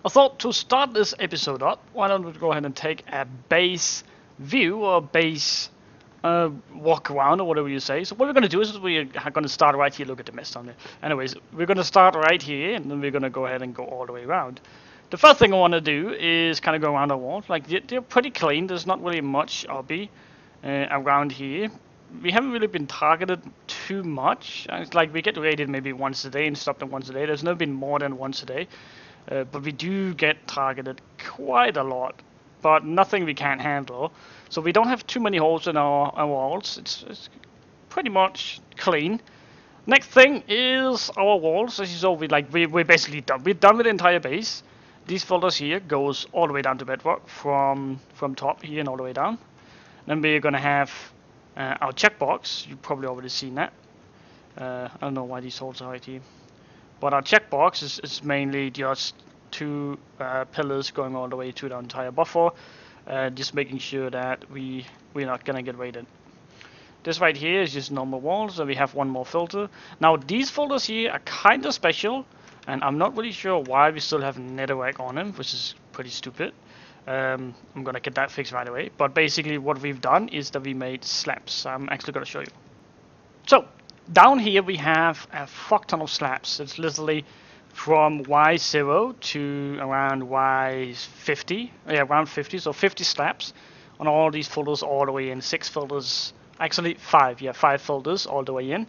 I thought to start this episode up, why don't we go ahead and take a base view or base walk around or whatever you say. So what we're going to do is we're going to start right here. Look at the mist on there. Anyways, we're going to start right here and then we're going to go ahead and go all the way around. The first thing I want to do is kind of go around the walls. Like they're pretty clean. There's not really much obby around here. We haven't really been targeted too much. It's like we get raided maybe once a day and stop them once a day. There's never been more than once a day. But we do get targeted quite a lot, but nothing we can't handle. So we don't have too many holes in our walls. It's pretty much clean. Next thing is our walls. As you saw, we're basically done. We're done with the entire base. These folders here goes all the way down to bedrock from top here and all the way down. Then we're gonna have our checkbox. You've probably already seen that. I don't know why these holes are right here. But our checkbox is mainly just two pillars going all the way to the entire buffer, just making sure that we're not gonna get raided. This right here is just normal walls, and we have one more filter. Now these filters here are kind of special, and I'm not really sure why we still have netherrack on them, which is pretty stupid. I'm gonna get that fixed right away. But basically what we've done is that we made slabs. I'm actually gonna show you. So down here we have a fuck ton of slabs. It's literally from Y0 to around Y50. Yeah, around 50. So 50 slabs on all these folders all the way in. 6 folders, actually 5. Yeah, 5 folders all the way in.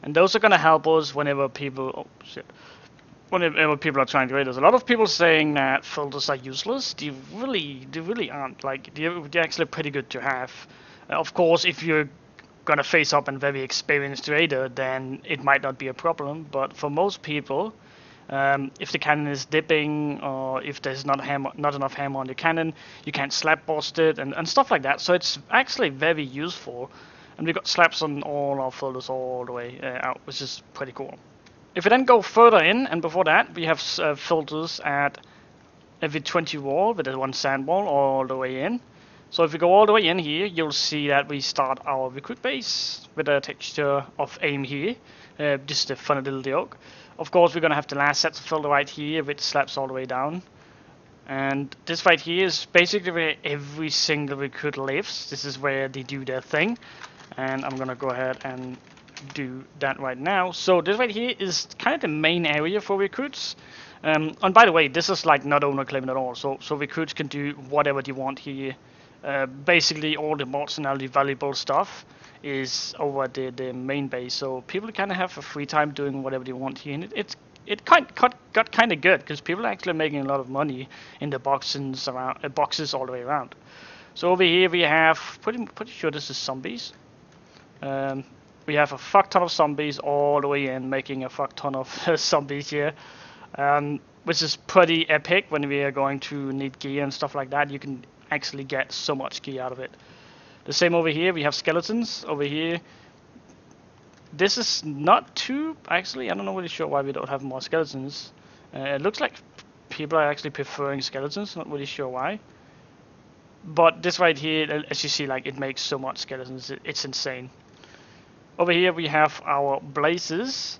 And those are gonna help us whenever people. Oh shit. Whenever people are trying to raid us. A lot of people saying that filters are useless. They really aren't. Like they're actually pretty good to have. Of course, if you're gonna face up a very experienced raider, then it might not be a problem. But for most people, if the cannon is dipping or if there's not enough hammer on the cannon, you can't slap bust it and stuff like that. So it's actually very useful. And we've got slaps on all our folders all the way out, which is pretty cool. If we then go further in, and before that, we have filters at every 20 wall with one sand wall all the way in. So if we go all the way in here, you'll see that we start our recruit base with a texture of aim here, just a funny little joke. Of course, we're gonna have the last set of filter right here with slabs all the way down. And this right here is basically where every single recruit lives. This is where they do their thing. And I'm gonna go ahead and do that right now. So this right here is kind of the main area for recruits. And by the way, this is like not owner claiming at all. So recruits can do whatever they want here. Basically all the marginally valuable stuff is over the main base, so people kind of have a free time doing whatever they want here, and it got kind of good because people are actually making a lot of money in the boxes all the way around. So over here we have pretty sure this is zombies. We have a fuck ton of zombies all the way in, making a fuck ton of zombies here, which is pretty epic when we are going to need gear and stuff like that. You can actually get so much gear out of it. The same over here, we have skeletons over here. This is not too, actually, I'm not really sure why we don't have more skeletons. It looks like people are actually preferring skeletons, not really sure why. But this right here, as you see, like it makes so much skeletons, it's insane. Over here we have our blazes,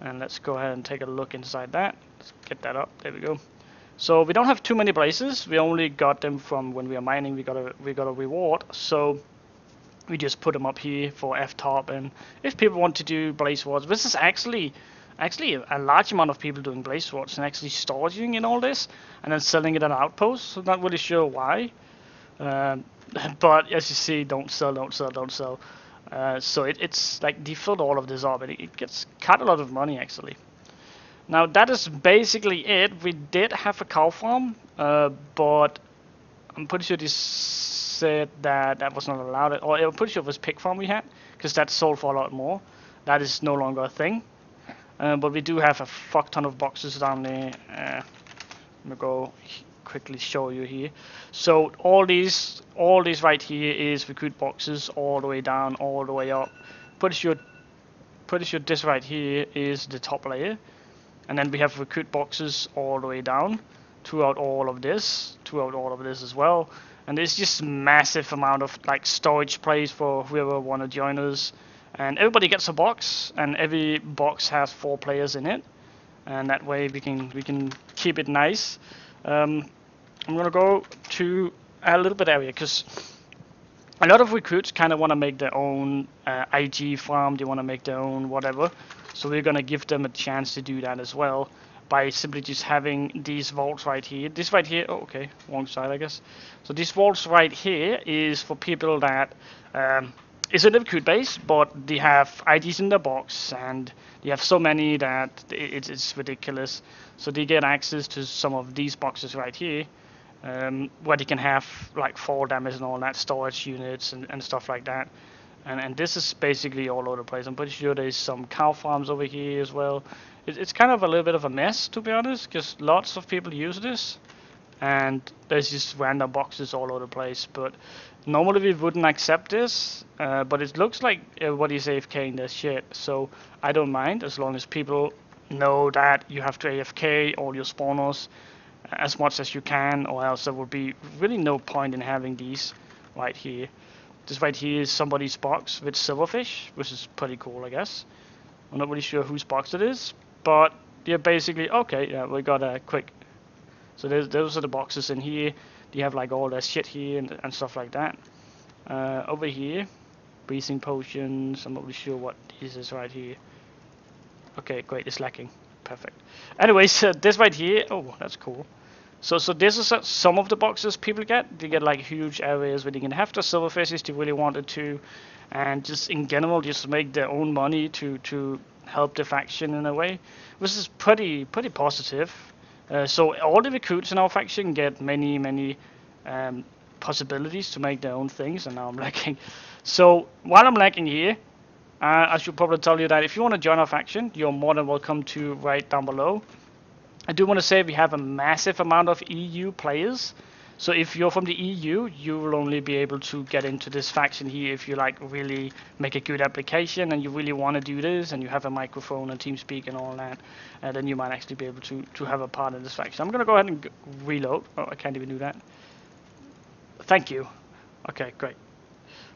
and let's go ahead and take a look inside that. Let's get that up, there we go. So we don't have too many blazes. We only got them from when we are mining. We got a reward, so we just put them up here for F-top. And if people want to do blaze swords, this is actually a large amount of people doing blaze swords and actually storing in all this and then selling it at outposts. So not really sure why, but as you see, don't sell. So it's like they filled all of this up, and it gets quite a lot of money actually. Now that is basically it. We did have a cow farm, but I'm pretty sure they said that was not allowed. Or I'm pretty sure it was pig farm we had, because that sold for a lot more. That is no longer a thing. But we do have a fuck ton of boxes down there. I'm gonna go quickly show you here. So all these right here is recruit boxes all the way down, all the way up. Pretty sure this right here is the top layer. And then we have recruit boxes all the way down throughout all of this as well. And there's just massive amount of like storage place for whoever want to join us. And everybody gets a box, and every box has 4 players in it. and that way we can keep it nice. I'm gonna go to a little bit area because a lot of recruits kind of want to make their own IG farm. They want to make their own whatever. So we're gonna give them a chance to do that as well by simply just having these vaults right here. This right here. Oh, okay, wrong side, I guess. So these vaults right here is for people that is in the recruit base, but they have IDs in their box, and they have so many that it's ridiculous. So they get access to some of these boxes right here, where they can have like fall damage and all that, storage units and stuff like that. And this is basically all over the place. I'm pretty sure there's some cow farms over here as well. It's kind of a little bit of a mess, to be honest, because lots of people use this, and there's just random boxes all over the place. But normally we wouldn't accept this, but it looks like everybody's AFKing their shit, so I don't mind as long as people know that you have to AFK all your spawners as much as you can, or else there would be really no point in having these right here. This right here is somebody's box with silverfish, which is pretty cool, I guess. I'm not really sure whose box it is, but yeah, basically, okay, yeah, we got a quick. So those are the boxes in here. You have like all that shit here and stuff like that. Over here, breathing potions. I'm not really sure what this is right here. Okay, great, it's lacking. Perfect. Anyways, this right here. Oh, that's cool. So this is some of the boxes people get. They get like huge areas where they can have the silverfish if they really wanted to, and just in general just make their own money to help the faction in a way, which is pretty positive. So all the recruits in our faction get many possibilities to make their own things, and now I'm lacking. So while I'm lacking here, I should probably tell you that if you want to join our faction, you're more than welcome to right down below. I do want to say we have a massive amount of EU players, so if you're from the EU, you will only be able to get into this faction here if you like really make a good application and you really want to do this and you have a microphone and TeamSpeak and all that, then you might actually be able to have a part in this faction. I'm going to go ahead and reload. Oh, I can't even do that. Thank you. Okay, great.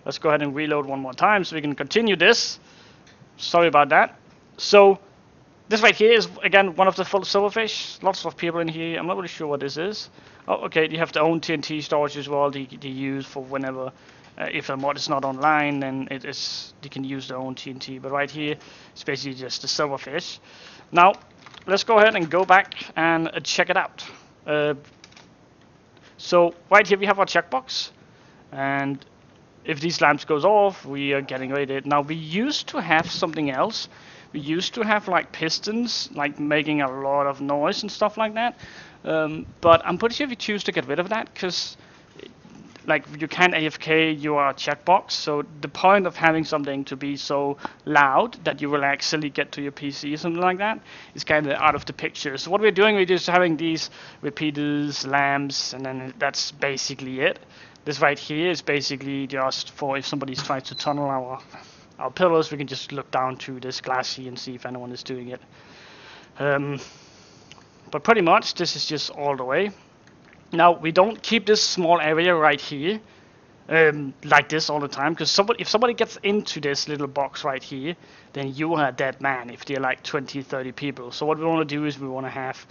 Let's go ahead and reload one more time so we can continue this. Sorry about that. So this right here is, again, one of the full silverfish. Lots of people in here. I'm not really sure what this is. Oh, okay, you have their own TNT storage as well. They use for whenever, if a mod is not online, then they can use their own TNT. But right here, it's basically just the silverfish. Now, let's go ahead and go back and check it out. So right here we have our checkbox, and if these lamps goes off, we are getting raided. Now we used to have something else. We used to have like pistons, like making a lot of noise and stuff like that. But I'm pretty sure we choose to get rid of that because, like, you can't AFK your checkbox. So the point of having something to be so loud that you will actually get to your PC or something like that is kind of out of the picture. So what we're doing, we're just having these repeaters, lamps, and then that's basically it. This right here is basically just for if somebody's trying to tunnel our pillars, we can just look down to this glass here and see if anyone is doing it. But pretty much this is just all the way. Now we don't keep this small area right here like this all the time, because if somebody gets into this little box right here, then you are a dead man if they're like 20-30 people. So what we want to do is we want to have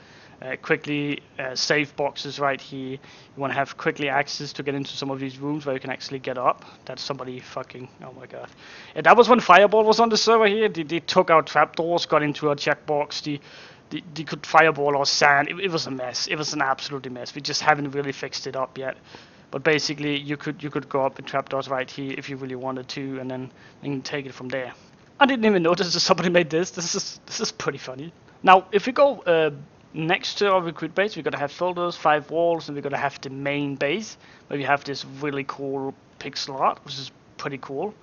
quickly save boxes right here. You want to have quickly access to get into some of these rooms where you can actually get up. That's somebody fucking, oh my god. And that was when Fireball was on the server here. They took out trapdoors, got into a checkbox. They could fireball or sand. It was a mess. It was an absolute mess. We just haven't really fixed it up yet. But basically you could go up in trapdoors right here if you really wanted to, and then you can take it from there. I didn't even notice that somebody made this. This is pretty funny. Now if we go next to our recruit base, we're gonna have filters, 5 walls, and we're gonna have the main base where we have this really cool pixel art, which is pretty cool.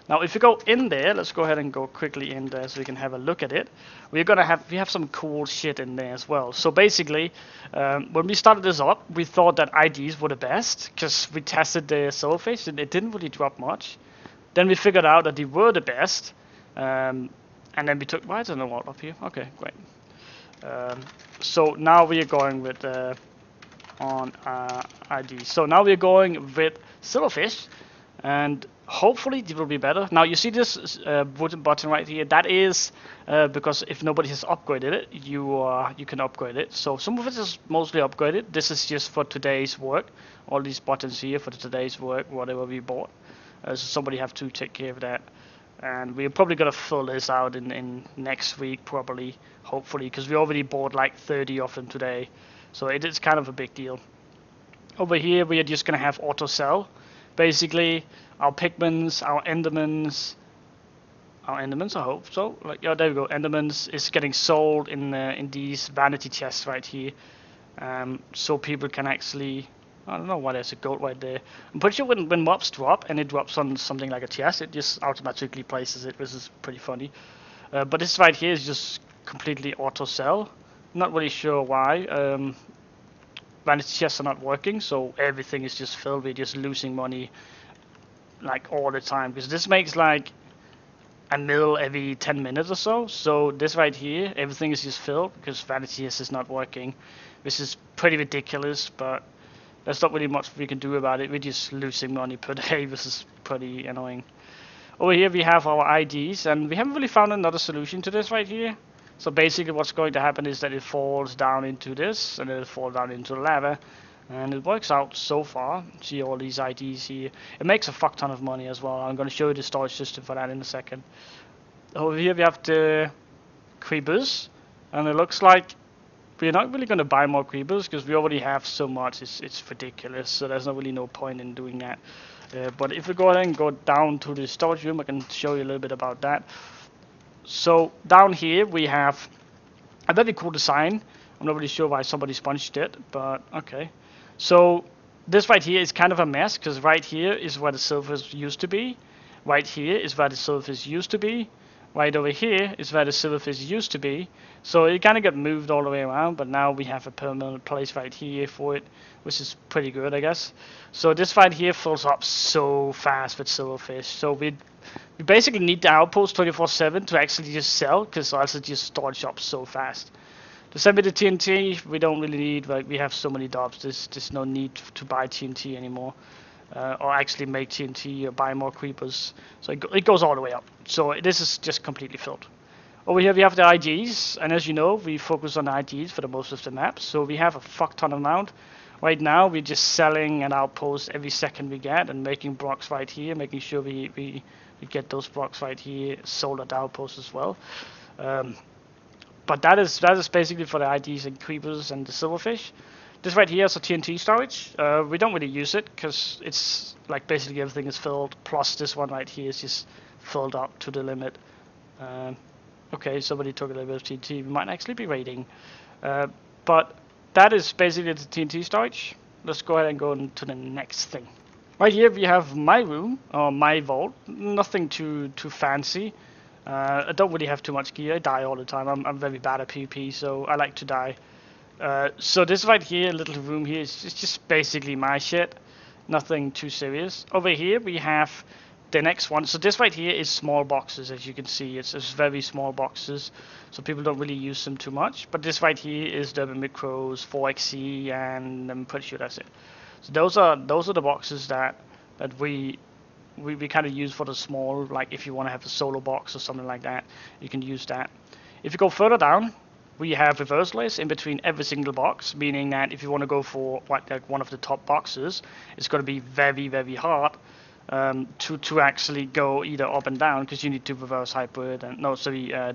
Now if you go in there, let's go ahead and go quickly in there so we can have a look at it. We have some cool shit in there as well. So basically, when we started this up, we thought that IDs were the best because we tested the silverfish and it didn't really drop much. Then we figured out that they were the best, and then we took. Why is there no wall up here? Okay, great. So now we are going with on ID. So now we are going with silverfish, and Hopefully it will be better. Now you see this wooden button right here. That is because if nobody has upgraded it, you can upgrade it. So some of it is mostly upgraded. This is just for today's work. All these buttons here for today's work, whatever we bought. So somebody have to take care of that. And we're probably gonna fill this out in next week, probably, hopefully, because we already bought like 30 of them today. So it is kind of a big deal. Over here we are just gonna have auto sell. Basically, our pigments, our endermans, I hope so. Like, yeah, there we go. Endermans is getting sold in these vanity chests right here, so people can actually. I don't know why there's a goat right there. I'm pretty sure when mobs drop and it drops on something like a chest, it just automatically places it, which is pretty funny. But this right here is just completely auto sell. Not really sure why. Vanity chests are not working, so everything is just filled. We're just losing money like all the time, because this makes like a mil every 10 minutes or so. So this right here, everything is just filled because vanity chest is not working, which is pretty ridiculous, but there's not really much we can do about it. We're just losing money per day, which is pretty annoying. Over here we have our IDs, and we haven't really found another solution to this right here. So basically what's going to happen is that it falls down into this, and then it falls down into the lava, and it works out so far. See all these IDs here. It makes a fuck ton of money as well. I'm going to show you the storage system for that in a second. Over here we have the creepers, and it looks like we're not really going to buy more creepers because we already have so much. It's ridiculous, so there's not really no point in doing that. But if we go ahead and go down to the storage room, I can show you a little bit about that. So down here we have a very cool design. I'm not really sure why somebody sponged it, but okay. So this right here is kind of a mess, because right here is where the surface used to be. Right here is where the surface used to be. Right over here is where the surface used to be. So it kind of got moved all the way around, but now we have a permanent place right here for it, which is pretty good, I guess. So this right here fills up so fast with silverfish. So we basically need the outpost 24/7 to actually just sell, because else it just storage up so fast. To send me the TNT, we don't really need, like, we have so many dobs, there's no need to buy TNT anymore. Or actually make TNT or buy more creepers. So it goes all the way up. So this is just completely filled. Over here we have the IGs, and as you know, we focus on IGs for the most of the maps. So we have a fuck ton amount. Right now we're just selling an outpost every second we get, and making blocks right here, making sure we get those blocks right here sold at outposts as well. But that is basically for the IDs and creepers and the silverfish. This right here is a TNT storage. We don't really use it because it's like basically everything is filled. Plus this one right here is just filled up to the limit. Okay, somebody took a little bit of TNT. We might actually be raiding. But that is basically the TNT storage. Let's go ahead and go into the next thing. Right here we have my room, or my vault. Nothing too fancy. I don't really have too much gear. I die all the time. I'm very bad at PvP, so I like to die. So this right here, little room here, is just basically my shit. Nothing too serious. Over here we have the next one. So this right here is small boxes, as you can see. It's very small boxes, so people don't really use them too much. But this right here is the micros, 4xe, and I'm pretty sure that's it. So those are the boxes that we kind of use for the small, like if you want to have a solo box or something like that, you can use that. If you go further down, we have reverse layers in between every single box, meaning that if you want to go for like one of the top boxes, it's going to be very hard to actually go either up and down, because you need to reverse hyper and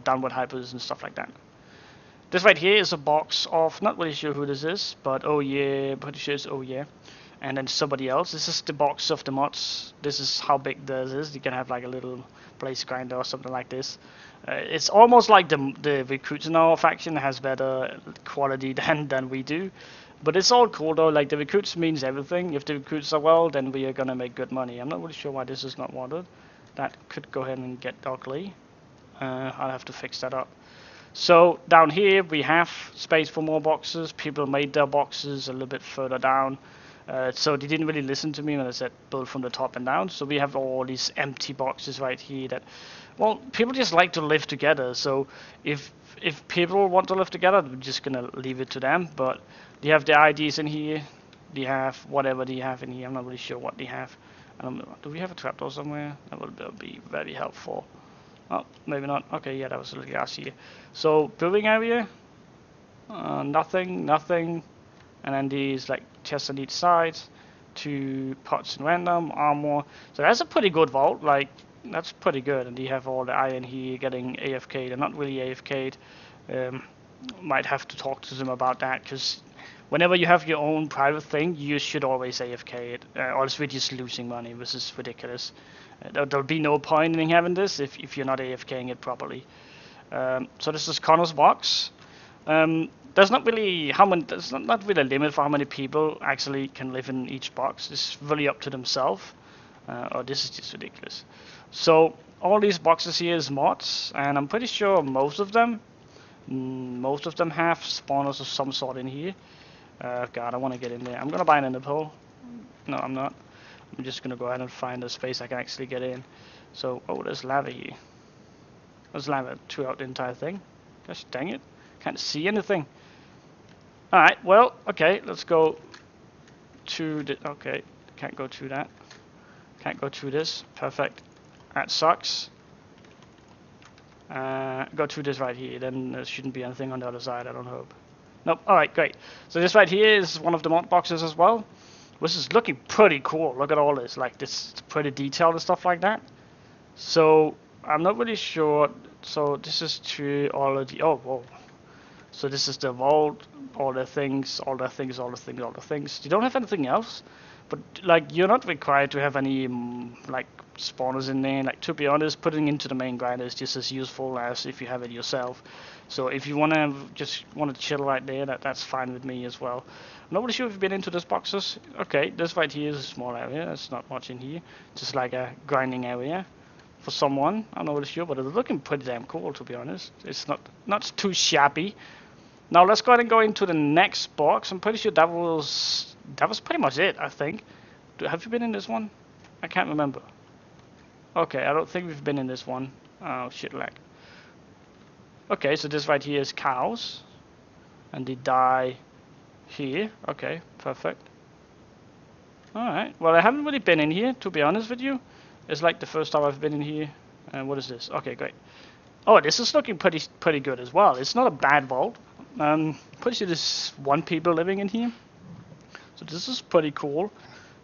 downward hypers and stuff like that. This right here is a box of, not really sure who this is, but oh yeah, pretty sure it's oh yeah. And then somebody else. This is the box of the mods. This is how big this is. You can have like a little place grinder or something like this. It's almost like the recruits in our faction has better quality than we do. But it's all cool though. Like the recruits means everything. If the recruits are well, then we are gonna make good money. I'm not really sure why this is not wanted. That could go ahead and get ugly. I'll have to fix that up. So down here we have space for more boxes. People made their boxes a little bit further down. So they didn't really listen to me when I said build from the top and down. So we have all these empty boxes right here that, well, people just like to live together. So if people want to live together, we're just gonna leave it to them. But they have the IDs in here. They have whatever they have in here. I'm not really sure what they have. Do we have a trapdoor somewhere? That would be very helpful. Oh, maybe not. Okay, yeah, that was a little gas here. So, building area, nothing, nothing. And then these like chests on each side, 2 pots in random, armor. So that's a pretty good vault, like, that's pretty good. And you have all the iron here getting AFK'd. They're not really AFK'd. Might have to talk to them about that, because whenever you have your own private thing, you should always AFK it, or else we're just losing money. This is ridiculous. There'll be no point in having this if you're not AFKing it properly. So this is Connor's box. There's not really there's not really a limit for how many people actually can live in each box. It's really up to themselves. Oh, this is just ridiculous. So all these boxes here is mods, and I'm pretty sure most of them have spawners of some sort in here. God, I want to get in there. I'm gonna buy an ender pearl. No, I'm not. I'm just gonna go ahead and find a space I can actually get in. So, oh, there's lava here. There's lava throughout the entire thing. Gosh dang it. Can't see anything. Alright, well, okay, let's go to the... Okay, can't go through that. Can't go through this. Perfect. That sucks. Go through this right here, then there shouldn't be anything on the other side, I don't hope. Nope, alright, great. So this right here is one of the mod boxes as well. This is looking pretty cool. Look at all this, like, this is pretty detailed and stuff like that. So, I'm not really sure. So, this is to all of the... Oh, whoa. So this is the vault, all the things. You don't have anything else, but like you're not required to have any like spawners in there. Like, to be honest, putting into the main grinder is just as useful as if you have it yourself. So if you want to chill right there, that's fine with me as well. I'm not really sure if you've been into these boxes. Okay, this right here is a small area. There's not much in here, just like a grinding area for someone. I'm not really sure, but it's looking pretty damn cool, to be honest. It's not too shabby. Now let's go ahead and go into the next box. I'm pretty sure that was pretty much it, I think. Have you been in this one? I can't remember. Okay, I don't think we've been in this one. Oh shit, lag. Okay, so this right here is cows, and they die here. Okay, perfect. Alright, well I haven't really been in here, to be honest with you. It's like the first time I've been in here. And what is this? Okay, great. Oh, this is looking pretty good as well. It's not a bad vault. Pretty sure there's 1 people living in here. So this is pretty cool.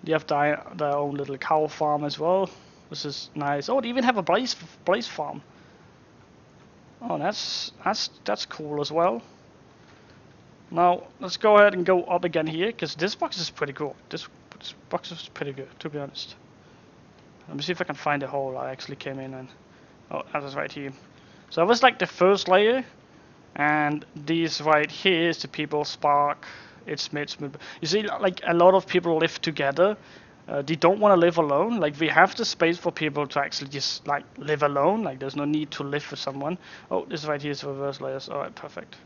They have their own little cow farm as well. This is nice. Oh, they even have a blaze farm. Oh, that's cool as well. Now let's go ahead and go up again here, because this box is pretty cool. This box is pretty good, to be honest. Let me see if I can find the hole I actually came in and... Oh, that was right here. So that was like the first layer. And these right here is the people spark. It's mates. You see, like a lot of people live together. They don't want to live alone. Like, we have the space for people to actually just like live alone. Like, there's no need to live with someone. Oh, this right here is reverse layers. All right, perfect.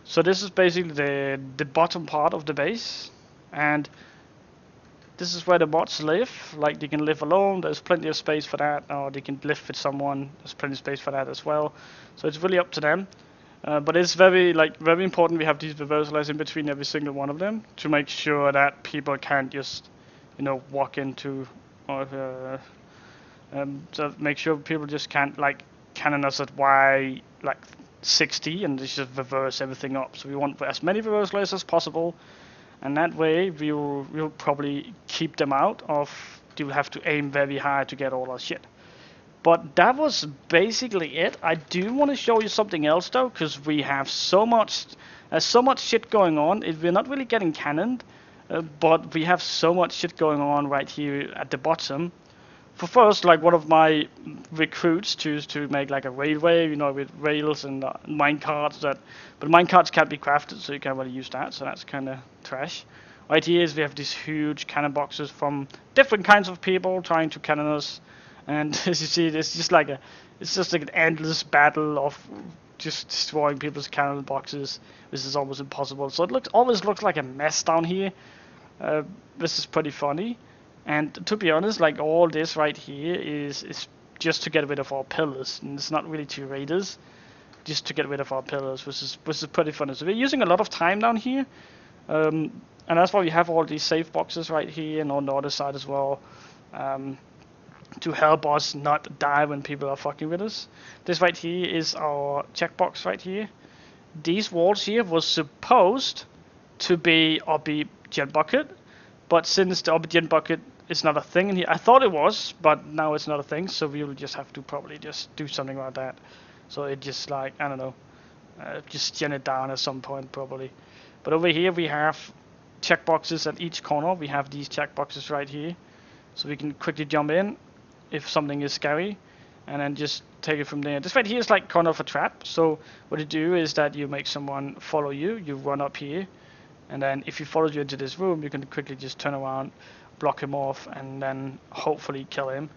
So this is basically the bottom part of the base, and this is where the mods live. Like, they can live alone. There's plenty of space for that, or they can live with someone. There's plenty of space for that as well. So it's really up to them. But it's very important we have these reverse layers in between every single one of them to make sure that people can't just, walk into, or so make sure people just can't like cannon us at Y like 60 and just reverse everything up. So we want as many reverse layers as possible, and that way we'll probably keep them out of. You'll have to aim very high to get all our shit. But that was basically it. I do want to show you something else though, because we have so much shit going on. We're not really getting cannoned, but we have so much shit going on right here at the bottom. For first, like, one of my recruits choose to make like a railway, with rails and minecarts. But minecarts can't be crafted, so you can't really use that. So that's kind of trash. Right here is we have these huge cannon boxes from different kinds of people trying to cannon us. And as you see, it's just like an endless battle of just destroying people's cannon boxes. This is almost impossible. So it always looks like a mess down here. This is pretty funny. And to be honest, like, all this right here is just to get rid of our pillars, and it's not really to raiders, just to get rid of our pillars, which is pretty funny. So we're using a lot of time down here, and that's why we have all these safe boxes right here and on the other side as well. to help us not die when people are fucking with us. This right here is our checkbox right here. These walls here was supposed to be Obby Gen Bucket, but since the Obby Gen Bucket is not a thing in here, I thought it was, but now it's not a thing, so we will just have to probably just do something about that. So it just like, I don't know, just gen it down at some point probably. But over here we have checkboxes at each corner. We have these checkboxes right here, so we can quickly jump in if something is scary, and then just take it from there. This right here is like kind of a trap. So what you do is that you make someone follow you. You run up here, and then if he follows you into this room, you can quickly just turn around, block him off, and then hopefully kill him.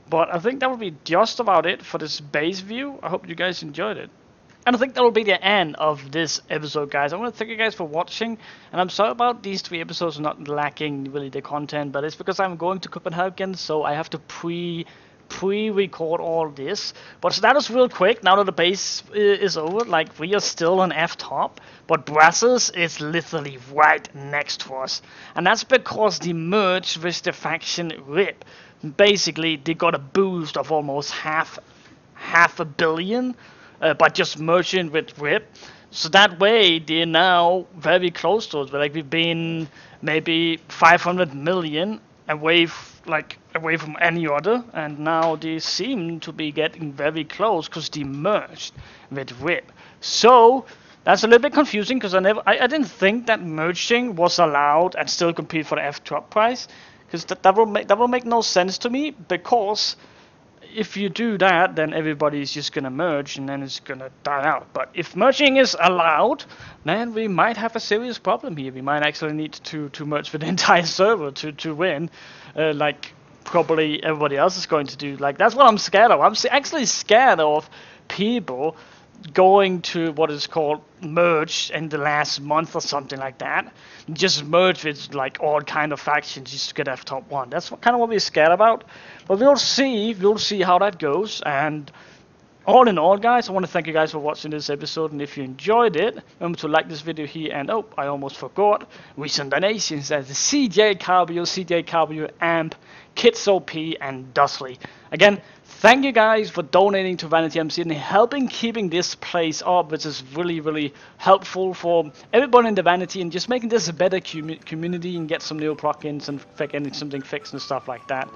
But I think that will be just about it for this base view. I hope you guys enjoyed it. And I think that will be the end of this episode, guys. I want to thank you guys for watching, and I'm sorry about these 3 episodes not lacking really the content, but it's because I'm going to Copenhagen, so I have to pre-record all this. But that is real quick. Now that the base is over, like, we are still on F-top, but Brussels is literally right next to us, and that's because the merge with the faction RIP, basically they got a boost of almost half a billion. By just merging with RIP, so that way they're now very close to us. But like we've been maybe 500 million away, away from any other, and now they seem to be getting very close because they merged with RIP. So that's a little bit confusing because I didn't think that merging was allowed and still compete for the F-top price, because that will make no sense to me, because if you do that, then everybody's just gonna merge and then it's gonna die out. But if merging is allowed, then we might have a serious problem here. We might actually need to merge with the entire server to win, like probably everybody else is going to do. Like, that's what I'm scared of. I'm actually scared of people going to what is called merge in the last month or something like that. Just merge with like all kind of factions just to get F-top 1. That's kind of what we're scared about. But we'll see how that goes. And all in all, guys, I want to thank you guys for watching this episode, and if you enjoyed it, remember to like this video here. And oh, I almost forgot, recent donations as the CJ Carbio, Amp, Kids OP, and Dustley. Again, thank you guys for donating to Vanity MC and helping keeping this place up, which is really, really helpful for everybody in the Vanity, and just making this a better community and get some new plugins and getting something fixed and stuff like that.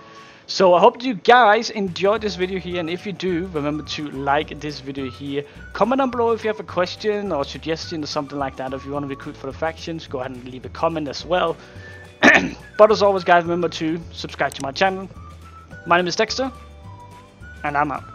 So I hope you guys enjoyed this video here, and if you do, remember to like this video here. Comment down below if you have a question or suggestion or something like that. If you want to recruit for the factions, go ahead and leave a comment as well. But as always, guys, remember to subscribe to my channel. My name is Dexter, and I'm out.